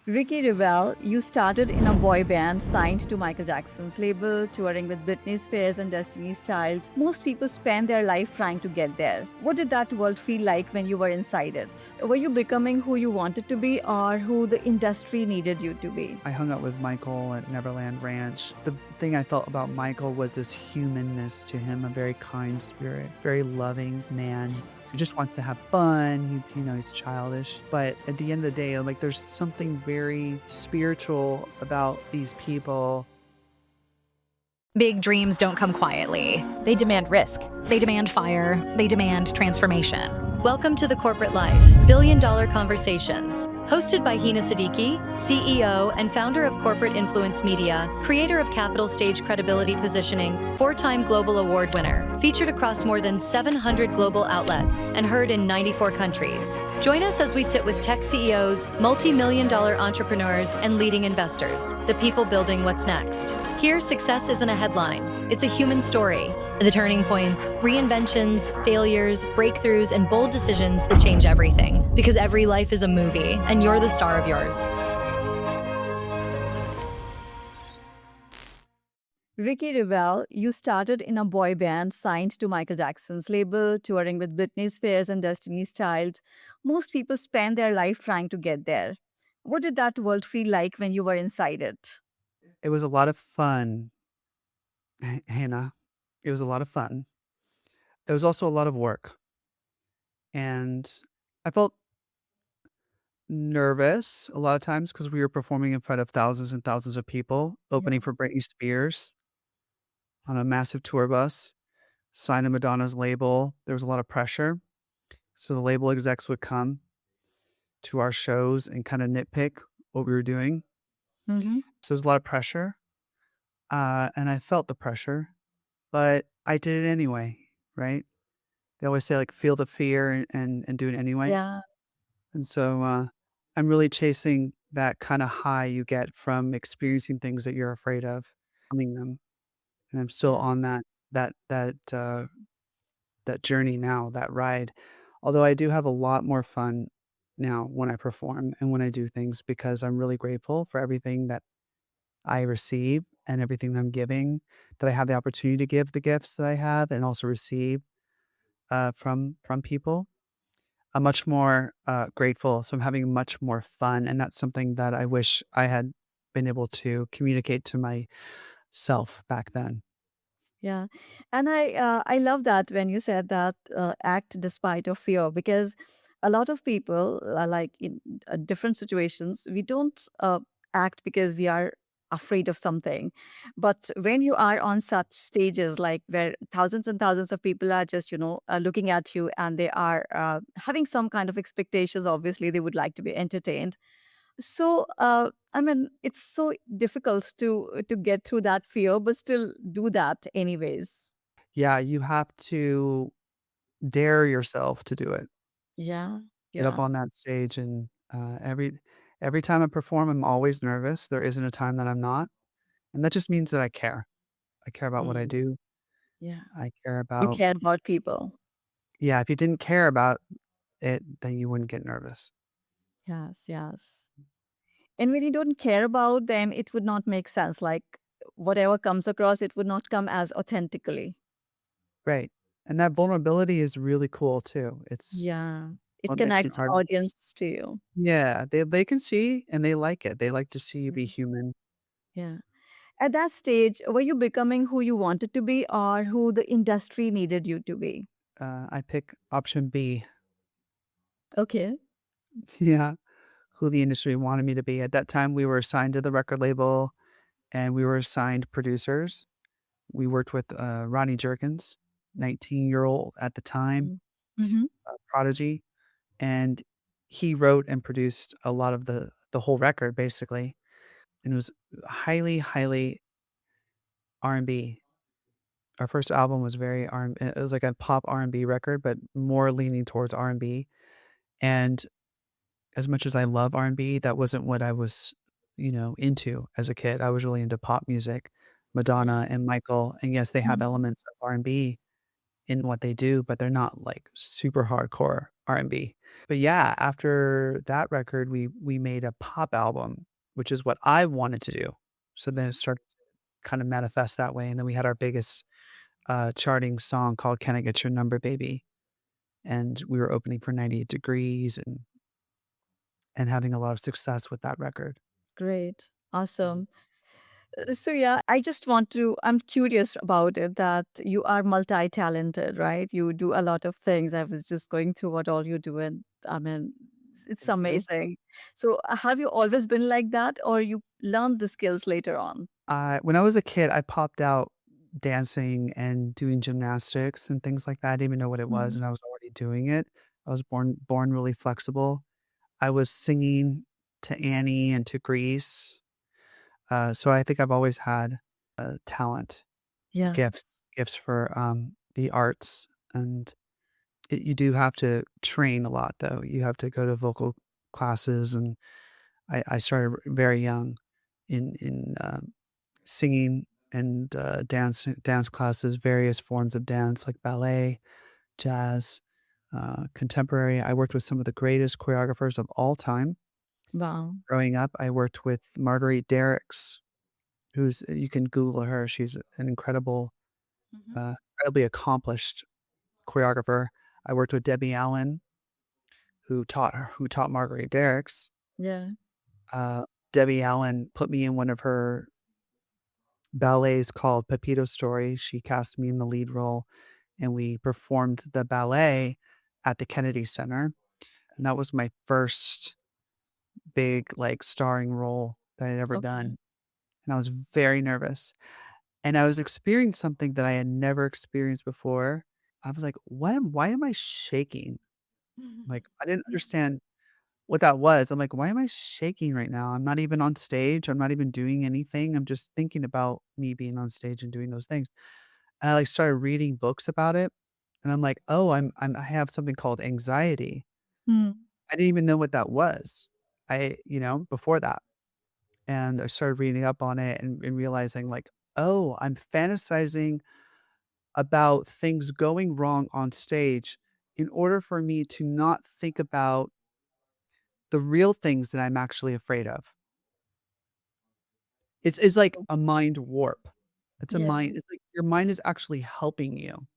Ricky Rebel, you started in a boy band signed to Michael Jackson's label, touring with Britney Spears and Destiny's Child. Most people spend their life trying to get there. What did that world feel like when you were inside it? Were you becoming who you wanted to be or who the industry needed you to be? I hung out with Michael at Neverland Ranch. The thing I felt about Michael was this humanness to him, a very kind spirit, very loving man. He just wants to have fun. He's childish. But at the end of the day, like there's something very spiritual about these people. Big dreams don't come quietly. They demand risk. They demand fire. They demand transformation. Welcome to The Corporate Life, Billion-Dollar Conversations. Hosted by Hina Siddiqui, CEO and founder of Corporate Influence Media, creator of Capital Stage Credibility Positioning, 4-time Global Award winner, featured across more than 700 global outlets, and heard in 94 countries. Join us as we sit with tech CEOs, multi-million-dollar entrepreneurs, and leading investors, the people building what's next. Here, success isn't a headline. It's a human story. The turning points, reinventions, failures, breakthroughs, and bold decisions that change everything. Because every life is a movie, and you're the star of yours. Ricky Rebel, you started in a boy band signed to Michael Jackson's label, touring with Britney Spears and Destiny's Child. Most people spend their life trying to get there. What did that world feel like when you were inside it? It was a lot of fun, Hannah. It was a lot of fun. It was also a lot of work. And I felt nervous a lot of times because we were performing in front of thousands and thousands of people, opening for Britney Spears on a massive tour bus, signed to Madonna's label. There was a lot of pressure. So the label execs would come to our shows and kind of nitpick what we were doing. Mm-hmm. So there's a lot of pressure. And I felt the pressure, but I did it anyway, right? They always say, like, feel the fear and do it anyway. Yeah. And so I'm really chasing that kind of high you get from experiencing things that you're afraid of, coming them. And I'm still on that journey now, that ride. Although I do have a lot more fun now when I perform and when I do things because I'm really grateful for everything that I receive and everything that I'm giving, that I have the opportunity to give the gifts that I have and also receive from people. I'm much more grateful. So I'm having much more fun. And that's something that I wish I had been able to communicate to myself back then. Yeah. And I love that when you said that act despite of fear, because a lot of people like in different situations, we don't act because we are afraid of something. But when you are on such stages, like where thousands and thousands of people are just, looking at you and they are having some kind of expectations, obviously they would like to be entertained. So, I mean, it's so difficult to get through that fear, but still do that anyways. Yeah, you have to dare yourself to do it. Yeah, Get up yeah. on that stage and every time I perform, I'm always nervous. There isn't a time that I'm not. And that just means that I care. I care about what I Mm, do. yeah. I care You about care about people. yeah, if you didn't care about it, then you wouldn't get nervous. Yes, yes. And when you don't care about, then it would not make sense. Like whatever comes across, it would not come as authentically. Right. And that vulnerability is really cool too. It's Yeah. It what makes you connects part of audience to you. yeah, they can see and they like it. They like to see you be Mm. human. Yeah. At that stage, were you becoming who you wanted to be or who the industry needed you to be? I pick option B. Okay. Yeah, who the industry wanted me to be. At that time, we were signed to the record label and we were assigned producers. We worked with Ronnie Jerkins, 19-year-old at the time, Mm-hmm. prodigy, and he wrote and produced a lot of the whole record basically, and it was highly, highly R&B. Our first album was very R it was like a pop R&B record, but more leaning towards R&B, and as much as I love R&B, that wasn't what I was, into as a kid. I was really into pop music, Madonna and Michael, and yes, they have elements of R&B in what they do, but they're not like super hardcore R&B. But yeah, after that record, we made a pop album, which is what I wanted to do. So then it started to kind of manifest that way, and then we had our biggest, charting song called "Can I Get Your Number, Baby?" And we were opening for 98 Degrees and having a lot of success with that record. Great. Mhm. Awesome. So yeah, I just want to, I'm curious about it that you are multi-talented, right? You do a lot of things. I was just going through what all you do, and I mean, it's Thank you. amazing. So have you always been like that, or you learned the skills later on? When I was a kid, I popped out dancing and doing gymnastics and things like that. I didn't even know what it was, Mhm. and I was already doing it. I was born really flexible. I was singing to Annie and to Grease. So I think I've always had, talent, Yeah. gifts for, the arts, and you do have to train a lot, though. You have to go to vocal classes, and I started very young in singing and, dance classes, various forms of dance like ballet, jazz, contemporary. I worked with some of the greatest choreographers of all time. Wow. Growing up, I worked with Marguerite Derricks, who's you can Google her. She's an Mhm. incredibly accomplished choreographer. I worked with Debbie Allen, who taught Marguerite Derricks. Yeah. Uh, Debbie Allen put me in one of her ballets called Pepito Story. She cast me in the lead role, and we performed the ballet at the Kennedy Center, and that was my first big, like, starring role that I'd ever Okay. done, and I was very nervous, and I was experiencing something that I had never experienced before. I was like, why am I shaking?" Like, I didn't understand what that was. I'm like, "Why am I shaking right now? I'm not even on stage. I'm not even doing anything. I'm just thinking about me being on stage and doing those things." And I, like, started reading books about it, and I'm like, "Oh, I have something called anxiety." Mm. I didn't even know what that was. Before that. And I started reading up on it and realizing, like, "Oh, I'm fantasizing about things going wrong on stage in order for me to not think about the real things that I'm actually afraid of." It's like a mind warp. Yeah. It's like your mind is actually helping you.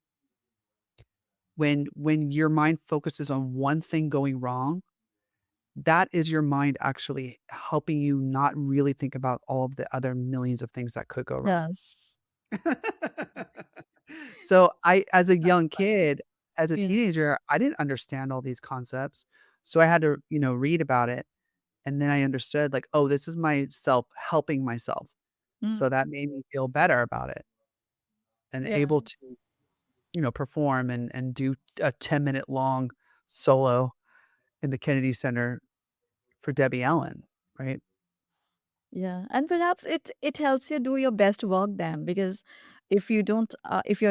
When your mind focuses on one thing going wrong, that is your mind actually helping you not really think about all of the other millions of things that could go wrong. Yes. So, I as a That's young funny. kid, as a Yeah. teenager, I didn't understand all these concepts, so I had to, read about it, and then I understood, like, "Oh, this is myself helping myself." So Mm. that made me feel better about it and Yeah. able to, perform and do a 10-minute long solo in the Kennedy Center for Debbie Allen, right? Yeah, and perhaps it helps you do your best work then, because if you're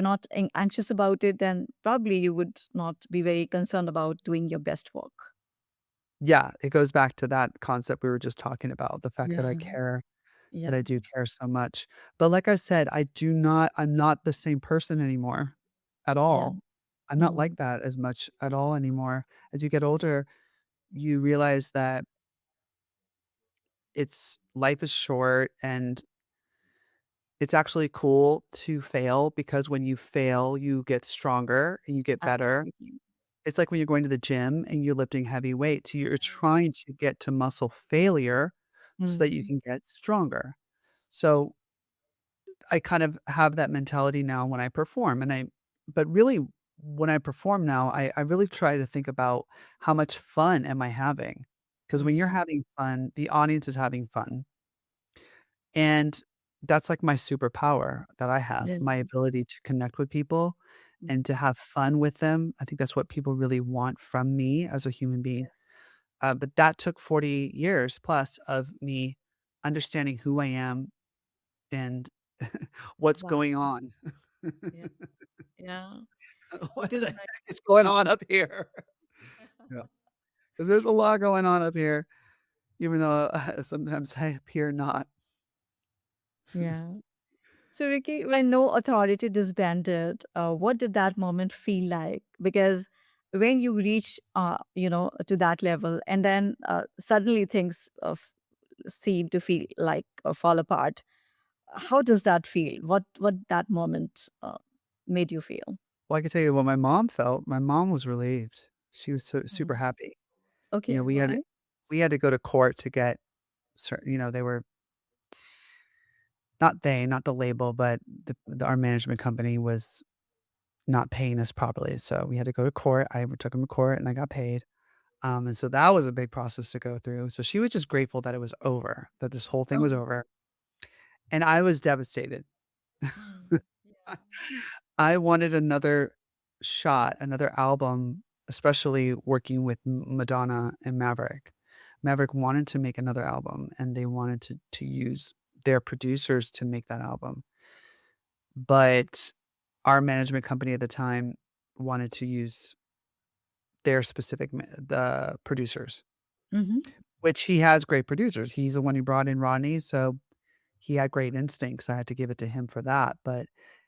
not anxious about it, then probably you would not be very concerned about doing your best work. Yeah, it goes back to that concept we were just talking about, the fact that I Yeah, care, that yeah, I do care so much. But like I said, I'm not the same person anymore at yeah. all. I'm not like Mm. that as much at all anymore. As you get older, you realize that it's life is short and it's actually cool to fail because when you fail, you get stronger and you get better. Absolutely. It's like when you're going to the gym and you're lifting heavy weights, you're trying to get to muscle failure so that you Mm. can get stronger. So I kind of have that mentality now when I perform but really when I perform now, I really try to think about how much fun am I having? Because when you're Mm. having fun, the audience is having fun. And that's like my superpower that I have, Yeah. my ability to connect with people Mm. and to have fun with them. I think that's what people really want from me as a human being. But that took 40 years plus of me understanding who I am and what's Wow. going on. Yeah. Yeah. What It is the heck is going on up here? nice. Yeah, 'cause there's a lot going on up here, even though, sometimes I appear not. Yeah. So, Ricky, when No Authority disbanded, what did that moment feel like? Because when you reach to that level, and then suddenly things seem to feel like fall apart, how does that feel? What that moment made you feel? Well, I can tell you what my mom felt. My mom was relieved. She was super Mm. happy. You know, Okay, why? we had to go to court to get they were not the label, but our management company was not paying us properly. So we had to go to court. I took them to court and I got paid. And so that was a big process to go through. So she was just grateful that it was over, that this whole thing was Oh. over. And I was devastated. Mm. Yeah. I wanted another shot, another album, especially working with Madonna and Maverick. Maverick wanted to make another album and they wanted to use their producers to make that album. But our management company at the time wanted to use their specific the producers, Mm-hmm. which he has great producers. He's the one who brought in Rodney, so he had great instincts. I had to give it to him for that. But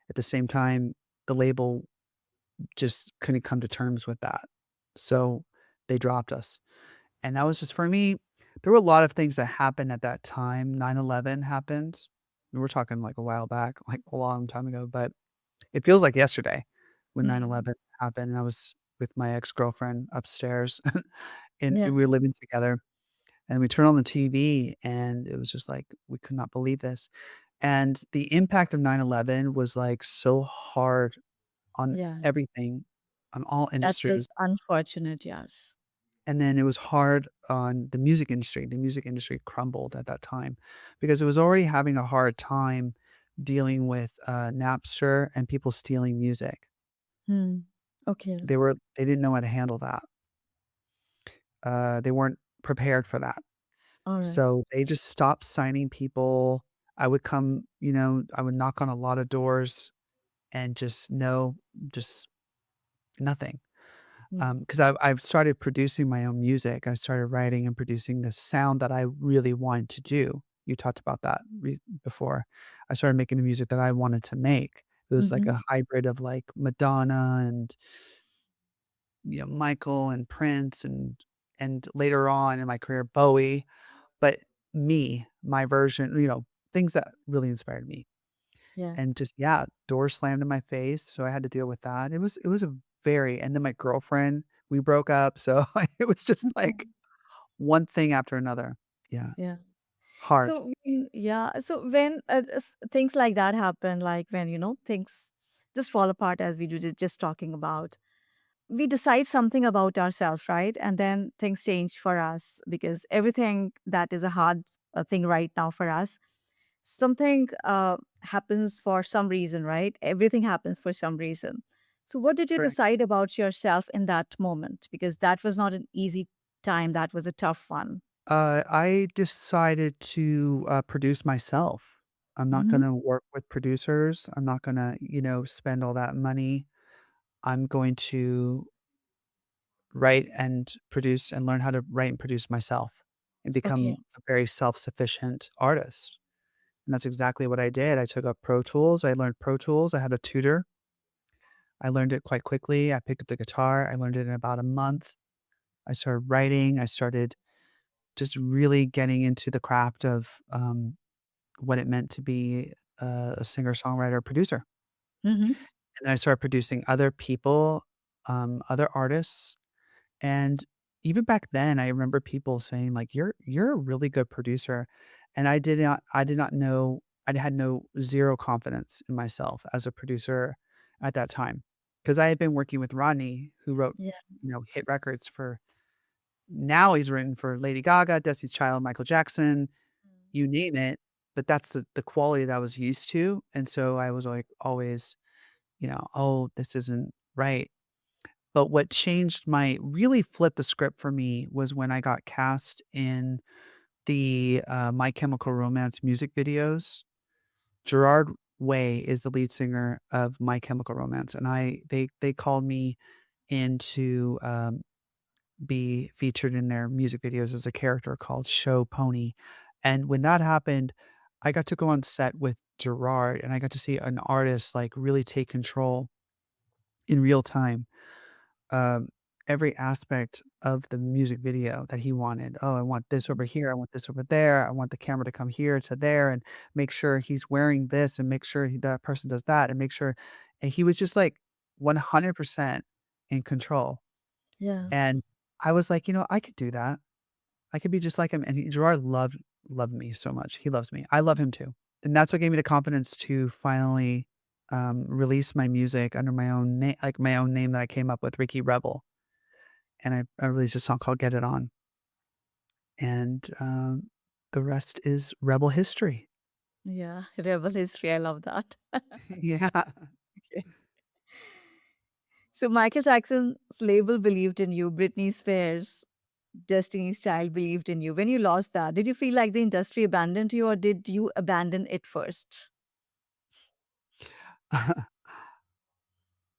at the same time, the label just couldn't come to terms with that. So they dropped us. And that was just for me, there were a lot of things that happened at that time. 9/11 happened. We're talking like a while back, like a long time ago, but it feels like yesterday when Mm. 9/11 happened and I was with my ex-girlfriend upstairs and Yeah. we were living together and we turned on the TV and it was just like we could not believe this. And the impact of 9/11 was like so hard on Yeah. everything, on all That was industries. unfortunate, yes. And then it was hard on the music industry. The music industry crumbled at that time because it was already having a hard time dealing with Napster and people stealing music. Hmm. Okay. They didn't know how to handle that. They weren't prepared for that. All right. So they just stopped signing people. I would come, I would knock on a lot of doors and just no, just nothing. Mm. Because I've started producing my own music. I started writing and producing the sound that I really wanted to do. You talked about that before. I started making the music that I wanted to make. It was like Mm-hmm. a hybrid of like Madonna and Michael and Prince and later on in my career Bowie, but my version, things that really inspired me. Yeah. And just yeah, doors slammed in my face, so I had to deal with that. It was a very and then my girlfriend, we broke up, so it was just like Mhm. one thing after another. Yeah, Yeah. hard. Yeah. So when things like that happen, like when, things just fall apart as we do just talking about, we decide something about ourselves, right? And then things change for us because everything that is a hard thing right now for us, something happens for some reason, right? Everything happens for some reason. So, what did you Correct. decide about yourself in that moment? Because that was not an easy time, that was a tough one. I decided to, produce myself. I'm not Hmm. gonna work with producers. I'm not gonna, spend all that money. I'm going to write and produce and learn how to write and produce myself and Okay. become a very self-sufficient artist. And that's exactly what I did. I took up Pro Tools. I learned Pro Tools. I had a tutor. I learned it quite quickly. I picked up the guitar. I learned it in about a month. I started writing. I started just really getting into the craft of what it meant to be a singer, songwriter, producer. Hmm. And then I started producing other people, other artists. And even back then, I remember people saying like, "You're a really good producer," and I did not know I had no 0 confidence in myself as a producer at that time because I had been working with Rodney, who wrote Yeah. hit records for. Now he's written for Lady Gaga, Destiny's Child, Michael Jackson, you name it. But that's the quality that I was used to, and so I was like always, oh, this isn't right. But what changed my really flipped the script for me was when I got cast in the, My Chemical Romance music videos. Gerard Way is the lead singer of My Chemical Romance, and they called me in to, be featured in their music videos as a character called Show Pony, and when that happened, I got to go on set with Gerard, and I got to see an artist, like, really take control in real time. Um, every aspect of the music video that he wanted. "Oh, I want this over here, I want this over there, I want the camera to come here to there, and make sure he's wearing this, and make sure that person does that, and make sure," and he was just, like, 100% in control, Yeah. and I was like, I could do that. I could be just like him," and Gerard loved me so much. He loves me. I love him too, and that's what gave me the confidence to finally, release my music under my own name, like, my own name that I came up with, Ricky Rebel, and I released a song called "Get It On," and, the rest is Rebel history. Yeah. Rebel history. I love that. Yeah. Okay. So Michael Jackson's label believed in you. Britney Spears, Destiny's Child believed in you. When you lost that, did you feel like the industry abandoned you, or did you abandon it first?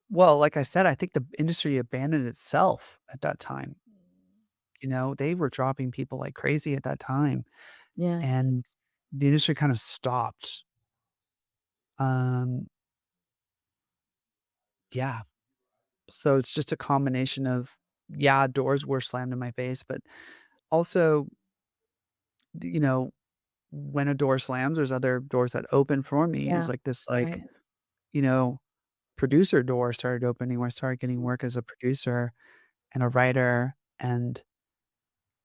Well, like I said, I think the industry abandoned itself at that time. They were dropping people like crazy at that time, Yeah. and the industry kinda stopped. Um, yeah. So it's just a combination of, yeah, doors were slammed in my face, but also, you know, when a door slams, there's other doors that open for me. It's Yeah. like this, Right. you know, producer door started opening where I started getting work as a producer and a writer and,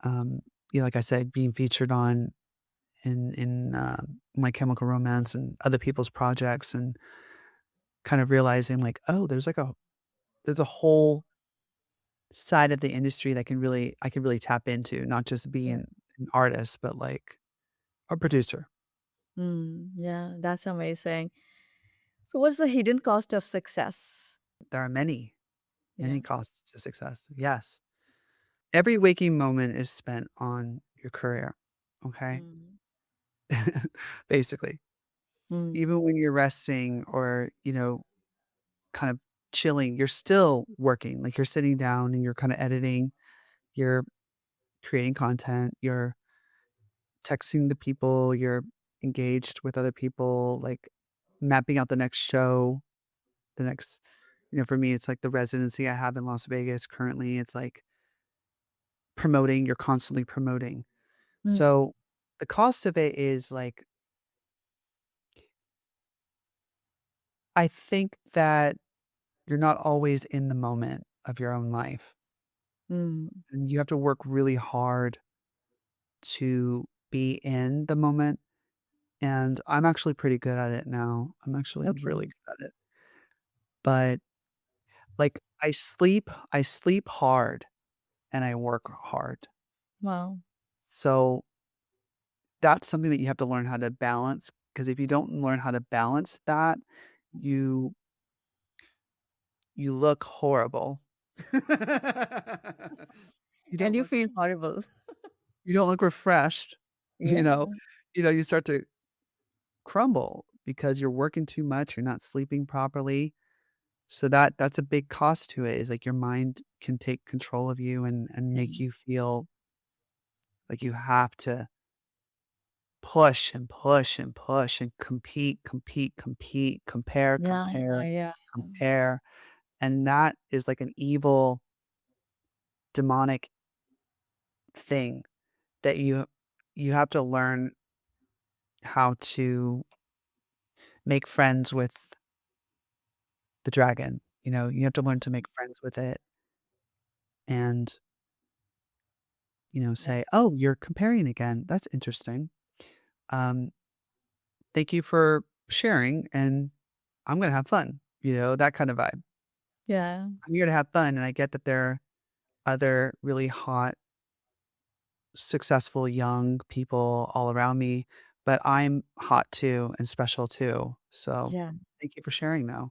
um, like I said, being featured on in My Chemical Romance and other people's projects and kind of realizing like, oh, there's a whole side of the industry that I can really tap into, not just Yeah. being an artist, but like a producer. Yeah, that's amazing. So, what's the hidden cost of success? There are many, Yeah. many costs to success. Yes. Every waking moment is spent on your career. Okay. Mm. Basically, Mm. even when you're resting or, kind of chilling, you're still working. Like you're sitting down and you're kind of editing, you're creating content, you're texting the people, you're engaged with other people, like mapping out the next show, the next, for me, it's like the residency I have in Las Vegas currently. It's like promoting, you're constantly promoting. Mm. So the cost of it is like, I think that you're not always in the moment of your own life. Mm. And you have to work really hard to be in the moment. And I'm actually pretty good at it now. I'm actually really Okay. good at it. But like I sleep hard and I work hard. Wow. So that's something that you have to learn how to balance. Because if you don't learn how to balance that, you you look horrible. You And don't you look feel horrible. you don't look refreshed, you Yeah. know? You start to crumble because you're working too much, you're not sleeping properly. So that's a big cost to it is like your mind can take control of you and Yeah. make you feel like you have to push and push and push and compete, compete, compete, compare, Yeah. compare, Yeah. compare. And that is like an evil, demonic thing that you have to learn how to make friends with the dragon. You have to learn to make friends with it and, Yeah. say, "Oh, you're comparing again. That's interesting. Um, thank you for sharing, and I'm gonna have fun." That kind of vibe. Yeah. I'm here to have fun, and I get that there are other really hot, successful young people all around me, but I'm hot too and special too. So Yeah. thank you for sharing though.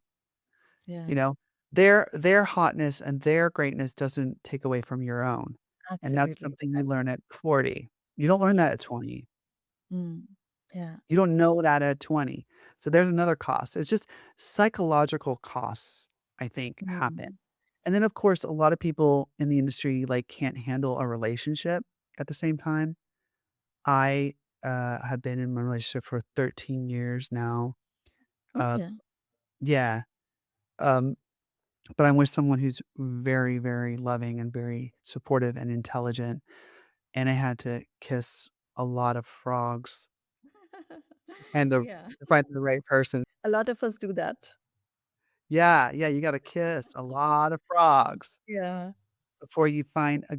Yeah. You know, their hotness and their greatness doesn't take away from your own. And that's Absolutely. something I learn at 40. You don't learn that at 20. Mm. Yeah. You don't know that at 20. So there's another cost. It's just psychological costs, I think, happen. Mm. And then of course, a lot of people in the industry like can't handle a relationship at the same time. I have been in my relationship for 13 years now. Uh Okay. yeah. Um but I'm with someone who's very, very loving and very supportive and intelligent, and I had to kiss a lot of frogs and Yeah. to find the right person. A lot of us do that. Yeah, yeah, you gotta kiss a lot of frogs Yeah. before you find a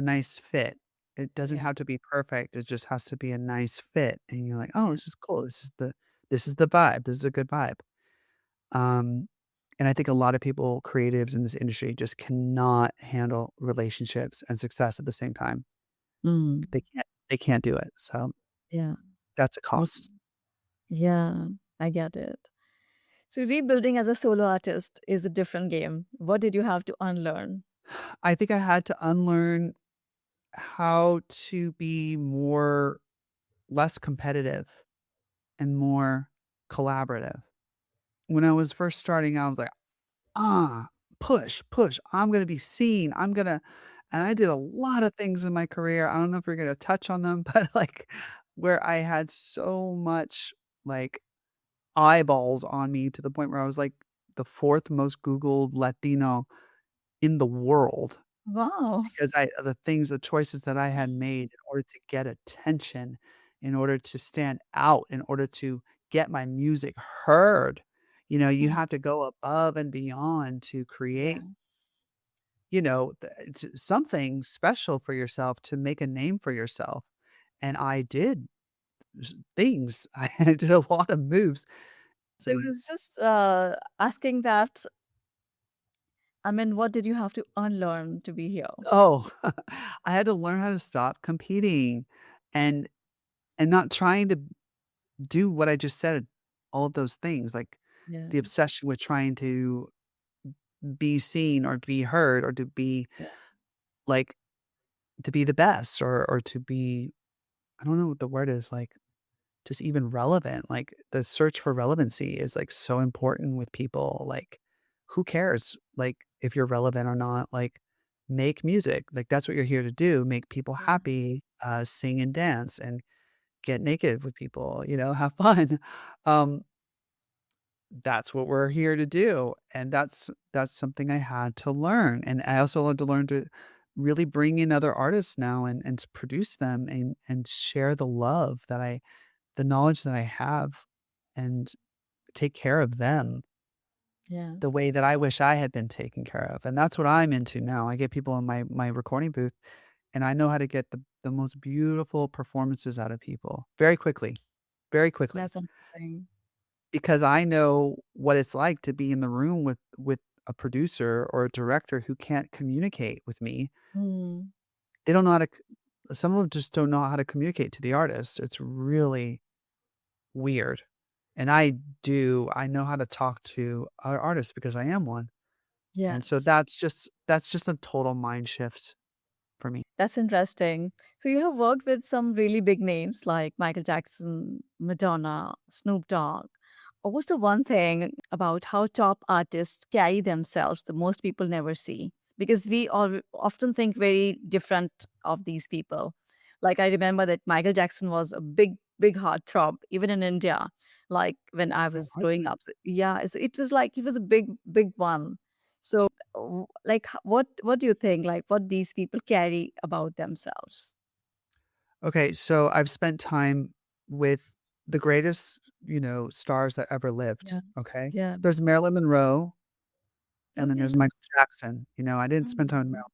nice fit. It doesn't Yeah. have to be perfect, it just has to be a nice fit, and you're like, "Oh, Yeah. this is cool. This is the vibe. This is a good vibe." Um, and I think a lot of people, creatives in this industry, just cannot handle relationships and success at the same time. Mm. They can't do it, so Yeah. that's a Okay. cost. Yeah. I get it. So rebuilding as a solo artist is a different game. What did you have to unlearn? I think I had to unlearn how to be more less competitive and more collaborative. When I was first starting out, I was like, "Ah, push, push. I'm gonna be seen. I'm gonna" and I did a lot of things in my career. I don't know if we're gonna touch on them, but, like, where I had so much, like, eyeballs on me to the point where I was, like, the 4th most Googled Latino in the world Wow. because the choices that I had made in order to get attention, in order to stand out, in order to get my music heard. You know, you Mm. have to go above and beyond to Yeah. create, it's something special for yourself to make a name for yourself. And I did things. I did a lot of moves. So I Mm. was just asking that. I mean, what did you have to unlearn to be here? Oh, I had to learn how to stop competing and not trying to do what I just said, all of those things, like Yeah. the obsession with trying to be seen or be heard or to be Yeah. like to be the best or to be I don't know what the word is, like just even relevant. Like the search for relevancy is like so important with people. Like who cares like if you're relevant or not? Like make music. Like that's what you're here to do. Make people Yeah. happy, sing and dance and get naked with people, have fun. Um That's what we're here to do, and that's something I had to learn, and I also had to learn to really bring in other artists now and to produce them and share the knowledge that I have and take care of them Yeah. the way that I wish I had been taken care of, and that's what I'm into now. I get people in my recording booth, and I know how to get the most beautiful performances out of people very quickly. That's amazing. Because I know what it's like to be in the room with a producer or a director who can't communicate with me. Mm. They don't know how to c Some of them just don't know how to communicate to the artist. It's really weird. And I do. I know how to talk to other artists because I am one. And so Yes. that's just a total mind shift for me. That's interesting. So you have worked with some really big names like Michael Jackson, Madonna, Snoop Dogg. What was the one thing about how top artists carry themselves that most people never see? Because we all often think very different of these people. Like I remember that Michael Jackson was a big, big heartthrob, even in India. Like when I Oh, was what? growing up, so yeah, so it was like he was a big, big one. So like what do you think like what these people carry about themselves? Okay, so I've spent time with the greatest, stars that ever lived, Yeah. okay? Yeah. There's Marilyn Monroe, and then Okay. there's Michael Jackson. I didn't spend time with Mhm. Marilyn,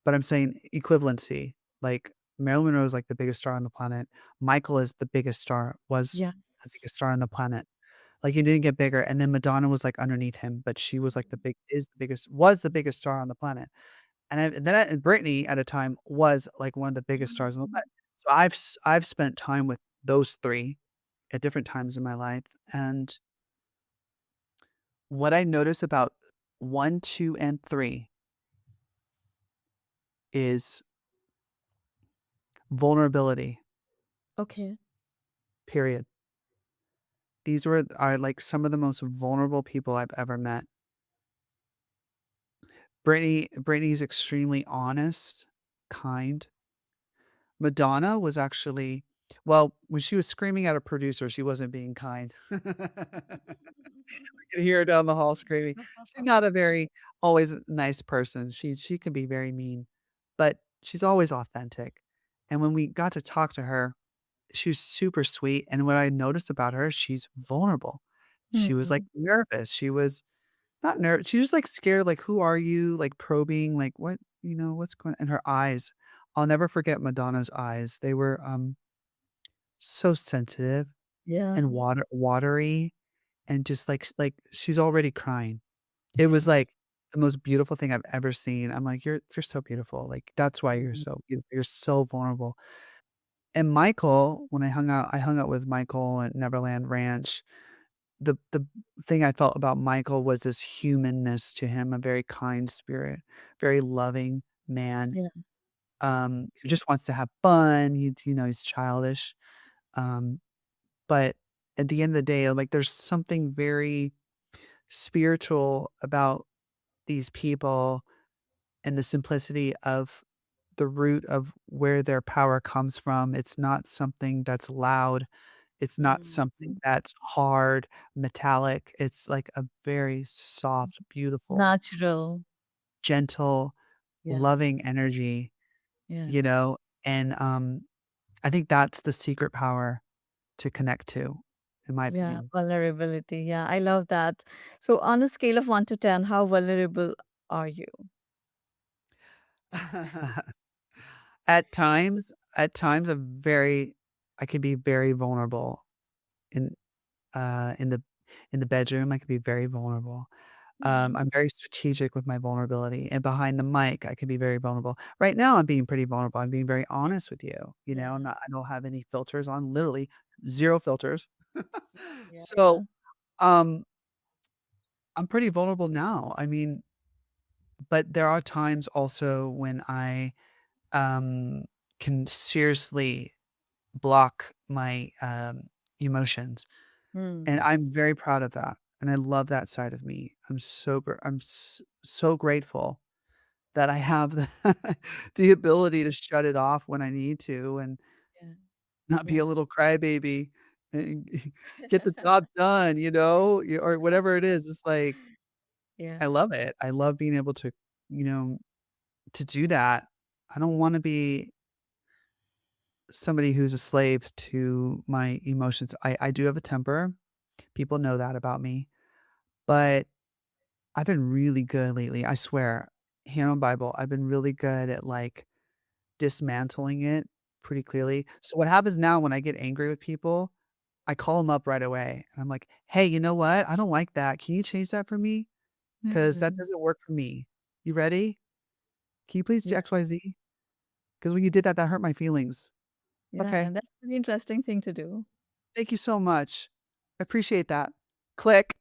but I'm saying equivalency. Like, Marilyn Monroe is, like, the biggest star on the planet. Michael is the biggest star was the Yes. biggest star on the planet. Like, he didn't get bigger, and then Madonna was, like, underneath him, but she was, like, the biggest star on the planet. And Britney at a time was, like, one of the biggest stars on the Mhm. planet. So I've spent time with those 3 at different times in my life, and what I notice about 1, 2, and 3 is vulnerability, Okay. period. Are, like, some of the most vulnerable people I've ever met. Britney's extremely honest, kind. Madonna was actually when she was screaming at a producer, she wasn't being kind. can hear her down the hall screaming. She's not a very always nice person. She can be very mean, but she's always authentic. And when we got to talk to her, she was super sweet, and what I noticed about her, she's vulnerable. She was, like, Mm, nervous. She was not nervous. She was, like, scared, like, "Who are you?" Like, probing, like, "What what's going" and her eyes. I'll never forget Madonna's eyes. They were, so sensitive yeah, and watery and just like she's already crying. It yeah. was, like, the most beautiful thing I've ever seen. I'm like, you're so beautiful." Like, "That's why you're Mm, so beautiful. You're so vulnerable." And Michael, when I hung out with Michael at Neverland Ranch, the thing I felt about Michael was this humanness to him, a very kind spirit, very loving man, yeah. who just wants to have fun, he's childish, um, but at the end of the day, like, there's something very spiritual about these people and the simplicity of the root of where their power comes from. It's not something that's loud. It's not Mm, something that's hard, metallic. It's like a very soft, beautiful, natural. gentle, Yeah, loving energy, yeah, you know? And, I think that's the secret power to connect to, in my yeah. opinion. Vulnerability. Yeah, I love that. So, on a scale of 1 to 10, how vulnerable are you? At times, I can be very vulnerable in, uh, in the in the bedroom, I could be very vulnerable. Mm, I'm very strategic with my vulnerability, and behind the mic, I can be very vulnerable. Right now, I'm being pretty vulnerable. I'm being very honest with you. yeah, I don't have any filters on, literally 0 filters. yeah. So, um, I'm pretty vulnerable now. I mean, but there are times also when I, um, can seriously block my, emotions, and Mm, I'm very proud of that, and I love that side of me. So grateful that I have the the ability to shut it off when I need to and yeah, not be a yeah. little crybaby and get the job done, or whatever it is. It's like, Yeah. I love it. I love being able to, you know, to do that. I don't wanna be somebody who's a slave to my emotions. I do have a temper. People know that about me, but I've been really good lately. I swear, hand on Bible, I've been really good at, like, dismantling it pretty clearly. So what happens now when I get angry with people, I call them up right away, and I'm like, "Hey, you know what? I don't like that. Can you change that for me? Because that Mm, doesn't work for me. You ready? Can you please do yeah, XYZ? Because when you did that, that hurt my feelings." yeah. "Okay. That's a very interesting thing to do. Thank you so much. I appreciate that." Click.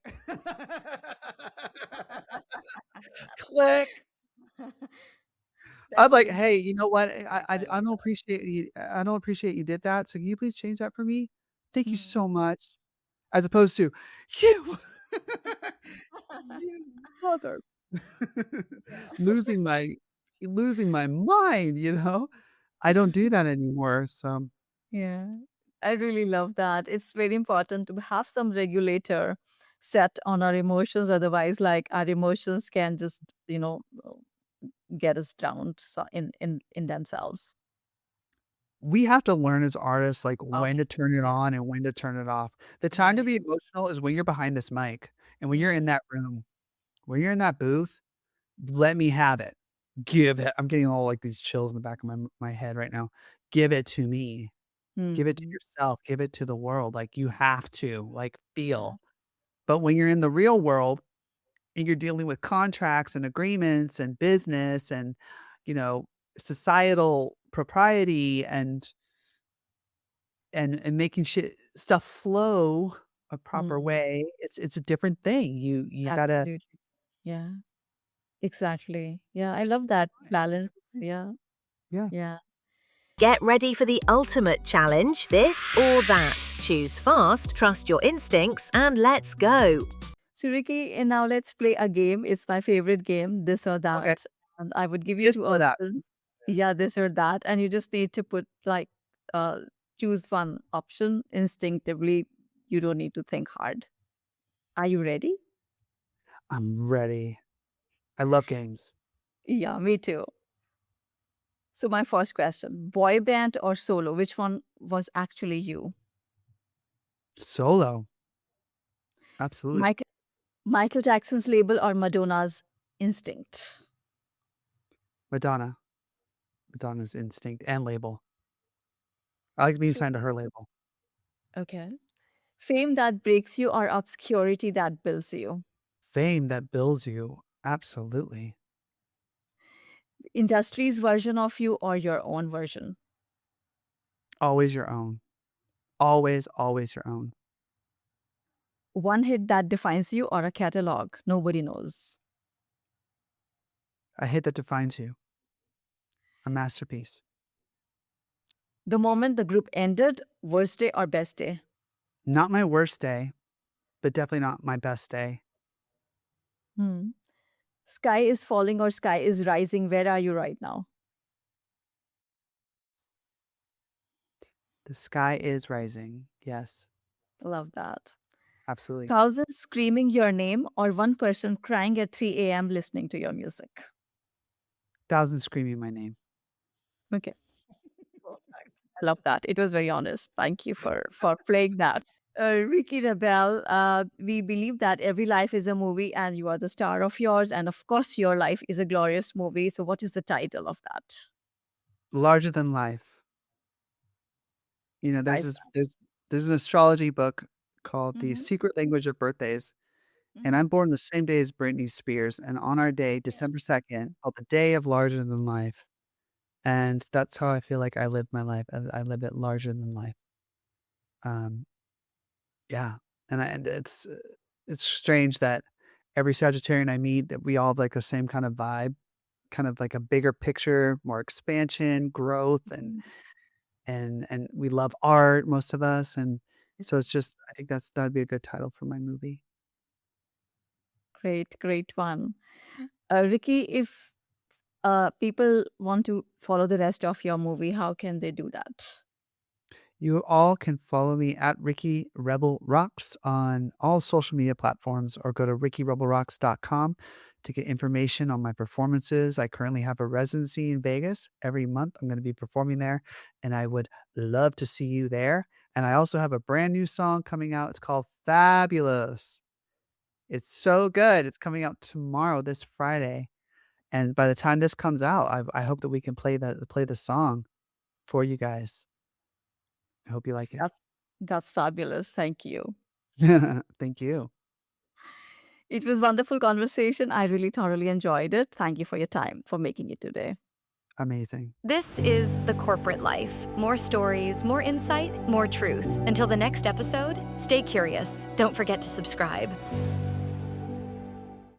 Click. I'm That's like, really "Hey, you know what? I I love don't that. appreciate I don't appreciate you did that, so can you please change that for me? Thank you Mm. so much." As opposed to, "You you mother" Yeah. losing my losing my mind, you know? I don't do that anymore, so Yeah. I really love that. It's very important to have some regulator set on our emotions. Otherwise, like our emotions can just, get us down in themselves. we have to learn as artists, like, Oh, when to turn it yeah. on and when to turn it off. The time to Right. be emotional is when you're behind this mic and when you're in Mm, that room, when you're in that booth. Let me have it. Give it I'm getting all, like, these chills in the back of my head right now. Give it to me. Give it to mm, yourself. Give it to the world. Like, you have to, like, yeah. feel. But when you're in the real world and you're dealing with contracts and agreements and business and, you know, societal propriety and making stuff flow a proper Mm, way, it's a different thing. You gotta absolutely. Yeah. Exactly. Yeah. I love that balance. Yeah. yeah. Yeah. Get ready for the ultimate challenge, this or that. Choose fast, trust your instincts, and let's go. So, Ricky, and now let's play a game. It's my favorite game, this or Okay. that. And I would give you This two or that. options. Yeah, this or that. And you just need to put like uh choose one option instinctively. You don't need to think hard. Are you ready? I'm ready. I love games. Yeah, me too. So my first question, boy band or solo, which one was actually you? Solo. Absolutely. Michael Michael Jackson's label or Madonna's instinct? Madonna. Madonna's instinct and label. I like being F- signed to her label. Okay. Fame that breaks you or obscurity that builds you? Fame that builds you. Absolutely. Industry's version of you or your own version? Always your own. Always, always your own. One hit that defines you or a catalog nobody knows? A hit that defines you. A masterpiece. The moment the group ended, worst day or best day? Not my worst day, but definitely not my best day. Hmm. Sky is falling or sky is rising. Where are you right now? The sky is rising. Yes, Love that. absolutely. Thousands screaming your name or one person crying at 3 a.m. listening to your music? Thousands screaming my name. Okay. Perfect. I love that. It was very honest. Thank you for playing that. Ricky Rebel, we believe that every life is a movie and you are the star of yours. And of course, your life is a glorious movie. So, what is the title of that? Larger than life. You know, Nice. there's an astrology book called The Mm-hmm. Secret Language of Birthdays. And Mm-hmm. I'm born the same day as Britney Spears. And on our day, December 2nd, called the day of larger than life. And that's how I feel like I live my life. I live it larger than life. Um, yeah. And it's strange that every Sagittarian I meet that we all have like the same kind of vibe, kind of like a bigger picture, more expansion, growth, and we love art, most of us. And so it's just I think that'd be a good title for my movie. Great, great one. Ricky, if people want to follow the rest of your movie, how can they do that? You all can follow me at Ricky Rebel Rocks on all social media platforms or go to rickyrebelrocks.com to get information on my performances. I currently have a residency in Vegas. Every month I'm going to be performing there, and I would love to see you there. And I also have a brand new song coming out. It's called Fabulous. It's so good. It's coming out tomorrow, this Friday. And by the time this comes out, I hope that we can play the song for you guys. I hope you like it. That's fabulous. Thank you. Thank you. It was wonderful conversation. I really thoroughly enjoyed it. Thank you for your time, for making it today. Amazing. This is The Corporate Life. More stories, more insight, more truth. Until the next episode, stay curious. Don't forget to subscribe.